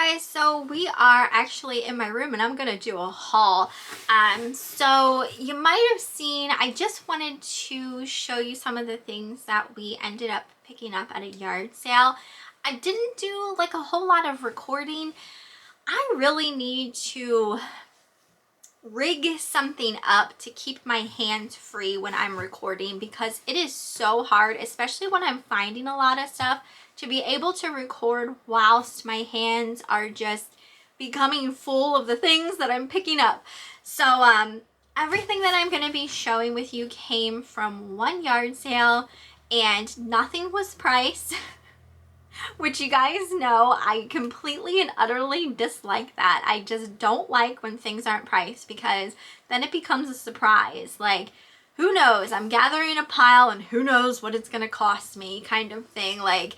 guys, so we are actually in my room and I'm gonna do a haul. So you might have seen, I just wanted to show you some of the things that we ended up picking up at a yard sale. I didn't do like a whole lot of recording. I really need to rig something up to keep my hands free when I'm recording, because it is so hard, especially when I'm finding a lot of stuff, to be able to record whilst my hands are just becoming full of the things that I'm picking up. So everything that I'm going to be showing with you came from one yard sale and nothing was priced. Which you guys know, I completely and utterly dislike that. I just don't like when things aren't priced, because then it becomes a surprise. Like, who knows? I'm gathering a pile and who knows what it's gonna cost me, kind of thing. Like,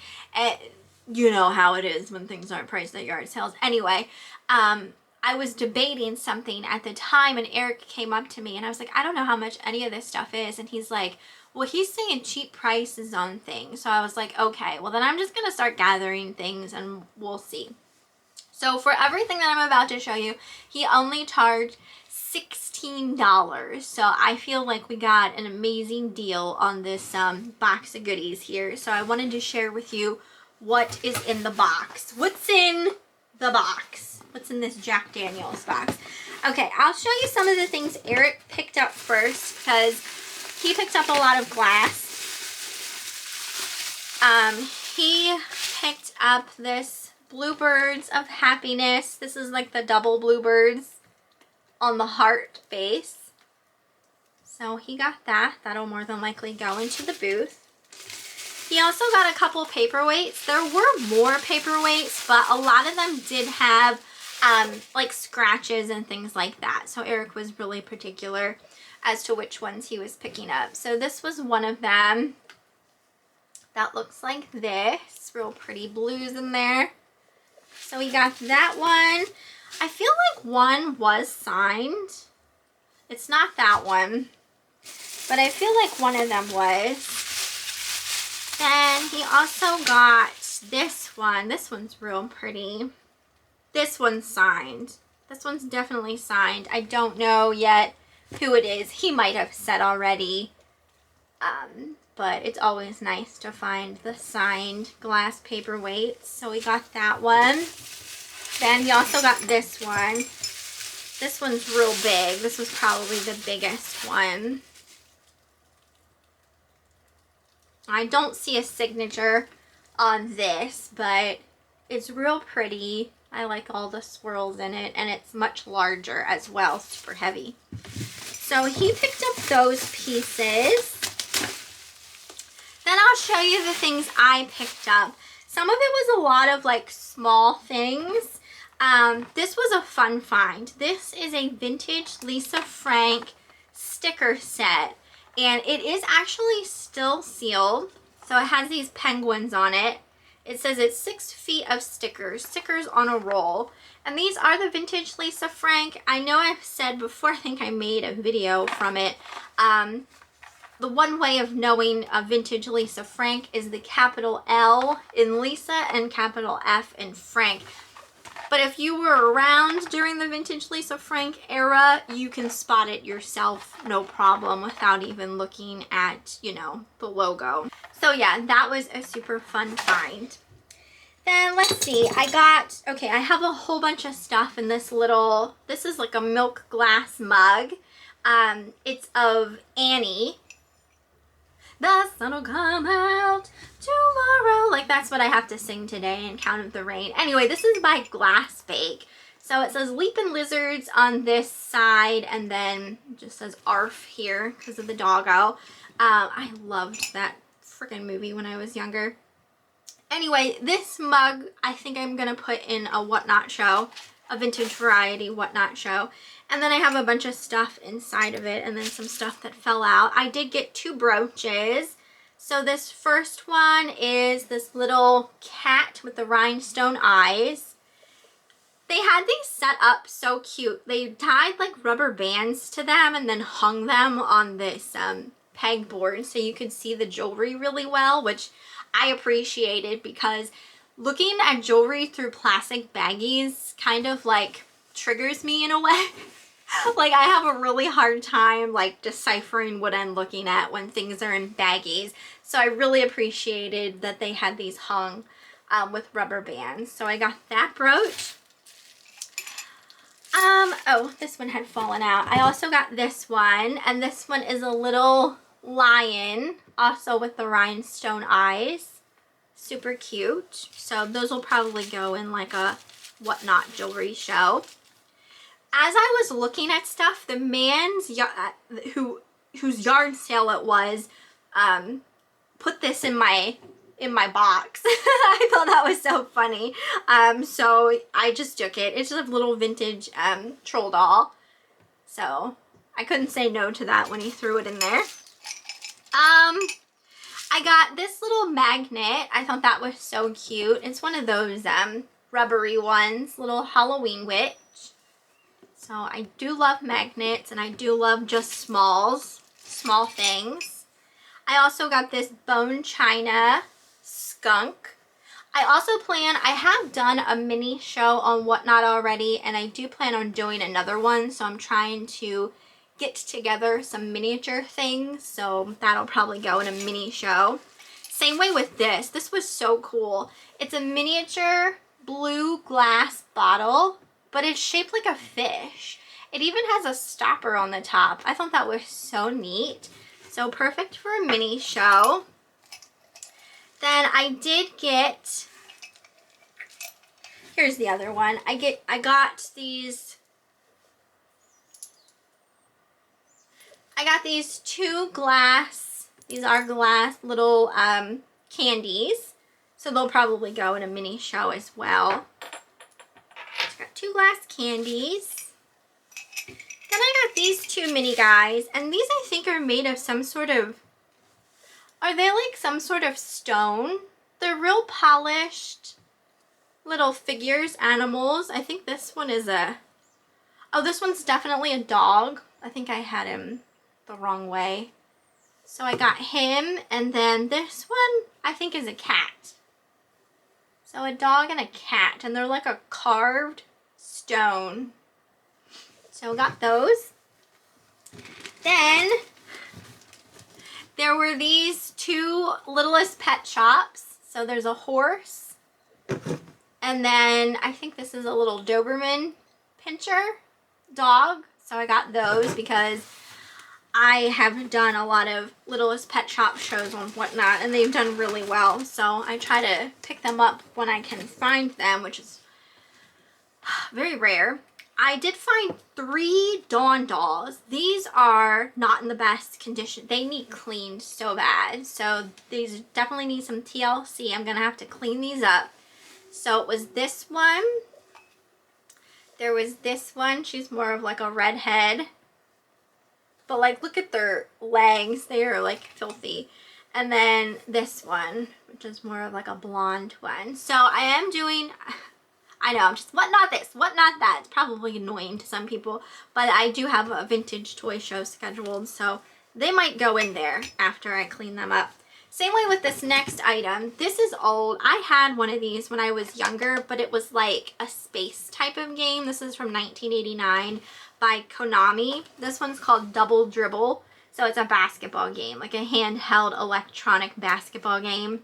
you know how it is when things aren't priced at yard sales. Anyway, I was debating something at the time and Eric came up to me and I was like, I don't know how much any of this stuff is. And he's like, well, he's saying cheap prices on things. So I was like, okay, well then I'm just gonna start gathering things and we'll see. So for everything that I'm about to show you, he only charged $16. So I feel like we got an amazing deal on this box of goodies here. So I wanted to share with you what is in the box. What's in the box? What's in this Jack Daniels box? Okay, I'll show you some of the things Eric picked up first, because he picked up a lot of glass. He picked up this Bluebirds of Happiness. This is like the double bluebirds on the heart base. So he got that. That'll more than likely go into the booth. He also got a couple paperweights. There were more paperweights, but a lot of them did have like scratches and things like that. So Eric was really particular as to which ones he was picking up. So this was one of them. That looks like this. Real pretty blues in there. So we got that one. I feel like one was signed. It's not that one, but I feel like one of them was. Then he also got this one. This one's real pretty. This one's signed. This one's definitely signed. I don't know yet who it is. He might have said already. But it's always nice to find the signed glass paperweights. So we got that one. Then he also got this one. This one's real big. This was probably the biggest one. I don't see a signature on this, but it's real pretty. I like all the swirls in it, and it's much larger as well, super heavy. So he picked up those pieces. Then I'll show you the things I picked up. Some of it was a lot of like small things. This was a fun find. This is a vintage Lisa Frank sticker set. And it is actually still sealed. So it has these penguins on it. It says it's 6 feet of stickers on a roll. And these are the vintage Lisa Frank. I know I've said before, I think I made a video from it. The one way of knowing a vintage Lisa Frank is the capital L in Lisa and capital F in Frank. But if you were around during the vintage Lisa Frank era, you can spot it yourself, no problem, without even looking at, you know, the logo. So yeah, that was a super fun find. Then let's see, I have a whole bunch of stuff in this little, this is like a milk glass mug. It's of Annie. The sun will come out tomorrow. Like, that's what I have to sing today in Count of the Rain. Anyway, this is by Glass Bake. So it says Leapin' Lizards on this side, and then it just says ARF here because of the doggo. I loved that freaking movie when I was younger. Anyway, this mug I think I'm going to put in a Whatnot show, a vintage variety Whatnot show. And then I have a bunch of stuff inside of it, and then some stuff that fell out. I did get 2 brooches. So this first one is this little cat with the rhinestone eyes. They had these set up so cute. They tied like rubber bands to them and then hung them on this pegboard so you could see the jewelry really well, which I appreciated, because looking at jewelry through plastic baggies kind of like triggers me in a way. Like I have a really hard time like deciphering what I'm looking at when things are in baggies. So I really appreciated that they had these hung with rubber bands. So I got that brooch. Oh, this one had fallen out. I also got this one, and this one is a little lion, also with the rhinestone eyes. Super cute. So those will probably go in like a whatnot jewelry show. As I was looking at stuff, the man's whose yard sale it was, put this in my box. I thought that was so funny. So I just took it. It's just a little vintage troll doll. So I couldn't say no to that when he threw it in there. I got this little magnet. I thought that was so cute. It's one of those rubbery ones, little Halloween witch. So I do love magnets, and I do love just small things. I also got this bone china skunk. I have done a mini show on Whatnot already, and I do plan on doing another one, so I'm trying to get together some miniature things, so that'll probably go in a mini show. Same way with this. This was so cool. It's a miniature blue glass bottle, but it's shaped like a fish. It even has a stopper on the top. I thought that was so neat. So perfect for a mini show. Then I did get, here's the other one. I got these two glass, these are glass little candies. So they'll probably go in a mini show as well. So got two glass candies. Then I got these two mini guys, and these I think are made of some sort of, are they like some sort of stone? They're real polished little figures, animals. I think this one is this one's definitely a dog. I think I had him the wrong way. So I got him, and then this one I think is a cat. So a dog and a cat, and they're like a carved stone. So I got those. Then there were these two Littlest Pet Shops. So there's a horse, and then I think this is a little Doberman Pinscher dog. So I got those because I have done a lot of Littlest Pet Shop shows on Whatnot, and they've done really well. So I try to pick them up when I can find them, which is very rare. I did find 3 Dawn dolls. These are not in the best condition. They need cleaned so bad. So these definitely need some TLC. I'm going to have to clean these up. So it was this one. There was this one. She's more of like a redhead. But like, look at their legs. They are like filthy. And then this one, which is more of like a blonde one. So I am doing, I know, I'm just, what not this, what not that. It's probably annoying to some people, but I do have a vintage toy show scheduled, so they might go in there after I clean them up. Same way with this next item. This is old. I had one of these when I was younger, but it was like a space type of game. This is from 1989 by Konami. This one's called Double Dribble. So it's a basketball game, like a handheld electronic basketball game.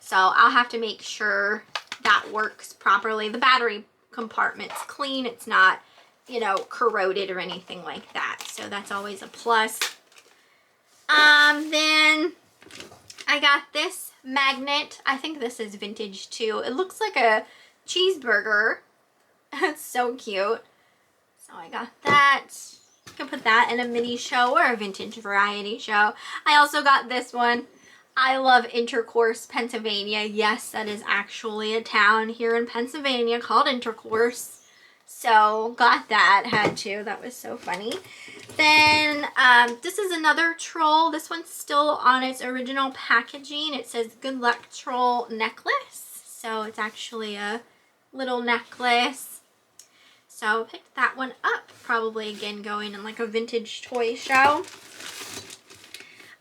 So I'll have to make sure that works properly. The battery compartment's clean. It's not, you know, corroded or anything like that. So that's always a plus. Then I got this magnet. I think this is vintage too. It looks like a cheeseburger. It's so cute. So I got that. You can put that in a mini show or a vintage variety show. I also got this one. I love Intercourse, Pennsylvania. Yes, that is actually a town here in Pennsylvania called Intercourse. So got that, had to. That was so funny. Then this is another troll. This one's still on its original packaging. It says Good Luck Troll Necklace. So it's actually a little necklace. So picked that one up. Probably again going in like a vintage toy show.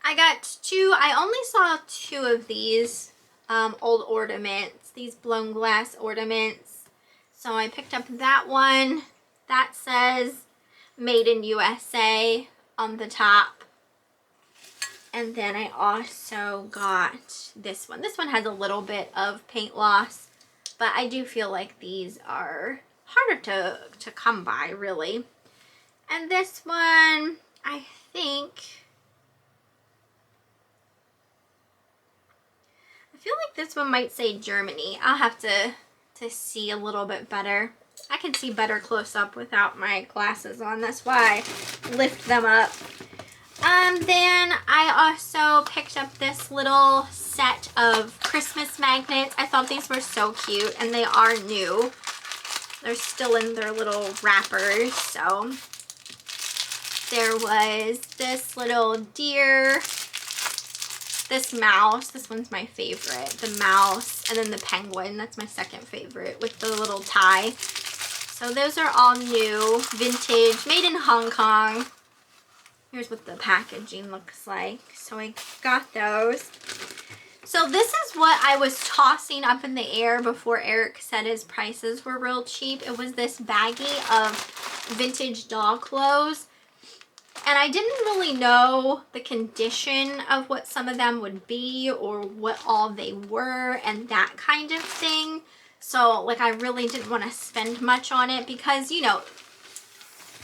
I got 2. I only saw 2 of these old ornaments, these blown glass ornaments. So I picked up that one that says Made in USA on the top. And then I also got this one. This one has a little bit of paint loss, but I do feel like these are harder to come by, really. And this one, I feel like this one might say Germany. I'll have to see a little bit better. I can see better close up without my glasses on. That's why I lift them up. Then I also picked up this little set of Christmas magnets. I thought these were so cute, and they are new. They're still in their little wrappers. So there was this little deer, this mouse. This one's my favorite. The mouse, and then the penguin. That's my second favorite with the little tie. So those are all new, vintage, made in Hong Kong. Here's what the packaging looks like. So I got those. So this is what I was tossing up in the air before Eric said his prices were real cheap. It was this baggie of vintage dog clothes. And I didn't really know the condition of what some of them would be or what all they were and that kind of thing. So like I really didn't want to spend much on it because, you know,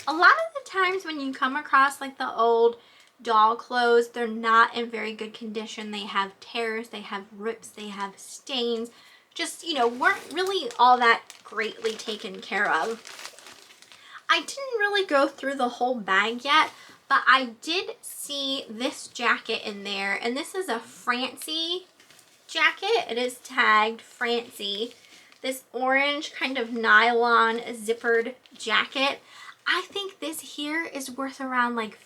a lot of the times when you come across like the old doll clothes, they're not in very good condition. They have tears, they have rips, they have stains, just, you know, weren't really all that greatly taken care of. I didn't really go through the whole bag yet, but I did see this jacket in there, and this is a Francie jacket. It is tagged Francie. This orange kind of nylon zippered jacket. I think this here is worth around like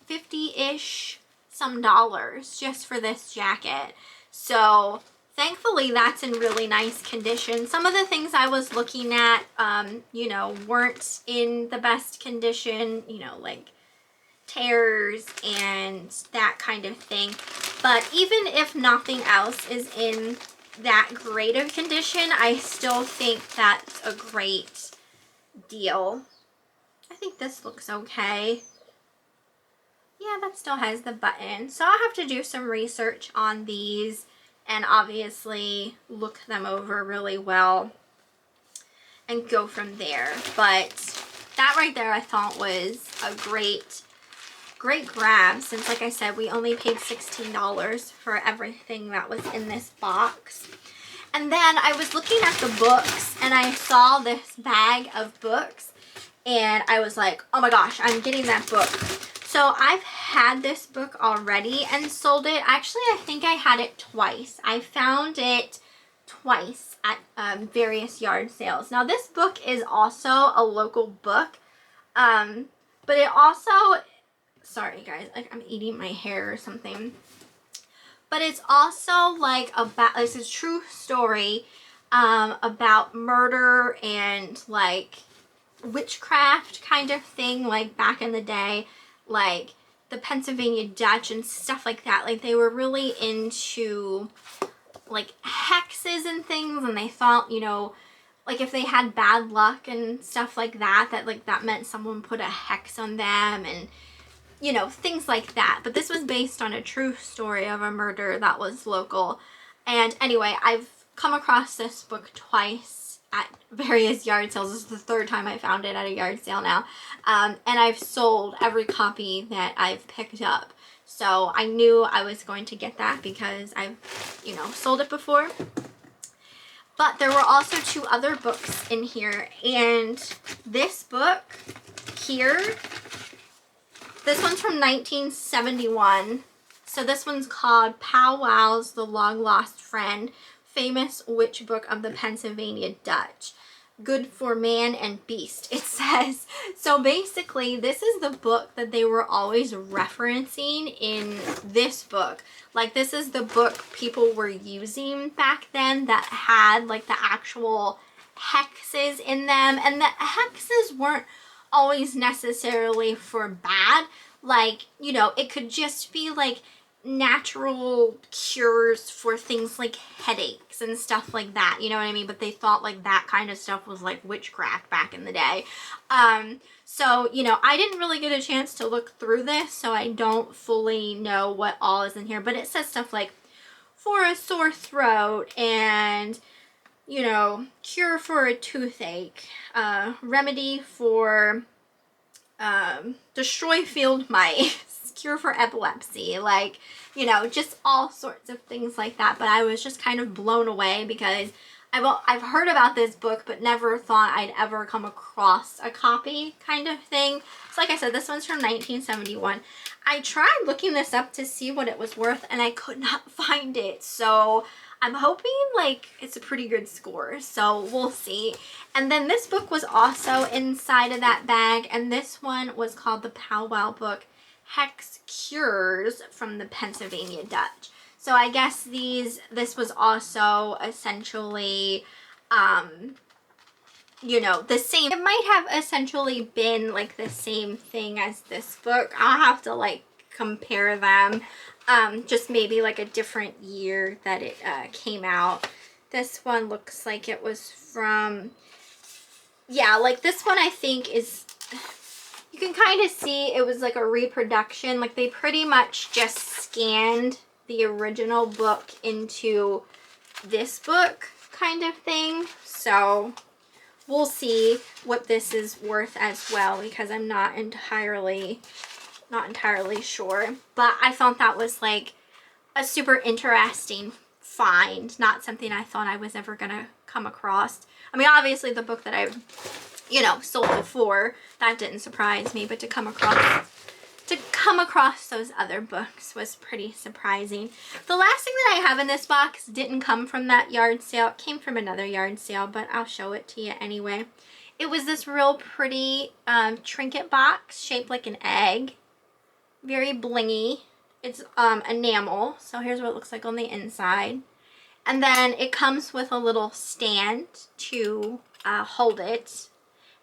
50-ish some dollars just for this jacket. So thankfully that's in really nice condition. Some of the things I was looking at, you know, weren't in the best condition, you know, like tears and that kind of thing. But even if nothing else is in that great of condition, I still think that's a great deal. I think this looks okay. Yeah, that still has the button. So I'll have to do some research on these and obviously look them over really well and go from there. But that right there I thought was a great grab, since like I said, we only paid $16 for everything that was in this box. And then I was looking at the books and I saw this bag of books and I was like, oh my gosh, I'm getting that book. So I've had this book already and sold it. Actually, I think I had it twice. I found it twice at various yard sales. Now this book is also a local book, but it also, sorry guys, like I'm eating my hair or something. But it's also like about, it's a true story about murder and like witchcraft kind of thing, like back in the day, like the Pennsylvania Dutch and stuff like that. Like they were really into like hexes and things, and they thought, you know, like if they had bad luck and stuff like that, that like that meant someone put a hex on them and, you know, things like that. But this was based on a true story of a murder that was local. And anyway, I've come across this book twice at various yard sales. This is the third time I found it at a yard sale now. And I've sold every copy that I've picked up. So I knew I was going to get that because I've, you know, sold it before. But there were also two other books in here. And this book here, this one's from 1971. So this one's called Pow Wow's The Long Lost Friend, Famous Witch Book of the Pennsylvania Dutch. Good for man and beast, it says. So basically, this is the book that they were always referencing in this book. Like, this is the book people were using back then that had, like, the actual hexes in them. And the hexes weren't always necessarily for bad. Like, you know, it could just be, like, natural cures for things like headaches and stuff like that, you know what I mean? But they thought like that kind of stuff was like witchcraft back in the day. So, you know, I didn't really get a chance to look through this, so I don't fully know what all is in here, but it says stuff like for a sore throat and, you know, cure for a toothache, remedy for destroy field mice, cure for epilepsy, like, you know, just all sorts of things like that. But I was just kind of blown away because I've heard about this book but never thought I'd ever come across a copy kind of thing. So like I said, this one's from 1971. I tried looking this up to see what it was worth and I could not find it. So I'm hoping like it's a pretty good score, so we'll see. And then this book was also inside of that bag, and this one was called the Powwow book, Hex Cures from the Pennsylvania Dutch. So I guess this was also essentially, you know, the same. It might have essentially been like the same thing as this book. I'll have to like compare them. Just maybe like a different year that it came out. This one looks like it was from, yeah, like this one I think is, you can kind of see it was like a reproduction. Like they pretty much just scanned the original book into this book kind of thing. So we'll see what this is worth as well, because I'm not entirely sure. But I thought that was like a super interesting find, not something I thought I was ever gonna come across. I mean, obviously the book that I, you know, sold before, that didn't surprise me, but to come across those other books was pretty surprising. The last thing that I have in this box didn't come from that yard sale. It came from another yard sale, but I'll show it to you anyway. It was this real pretty trinket box shaped like an egg. Very blingy. It's enamel, so here's what it looks like on the inside. And then it comes with a little stand to hold it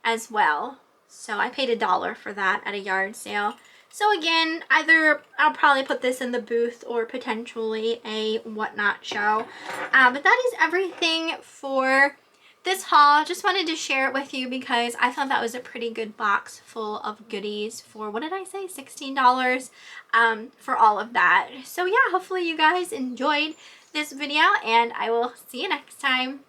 as well. So I paid $1 for that at a yard sale. So again, either I'll probably put this in the booth or potentially a whatnot show. But that is everything for this haul. Just wanted to share it with you because I thought that was a pretty good box full of goodies for, what did I say, $16 for all of that. So yeah, hopefully you guys enjoyed this video and I will see you next time.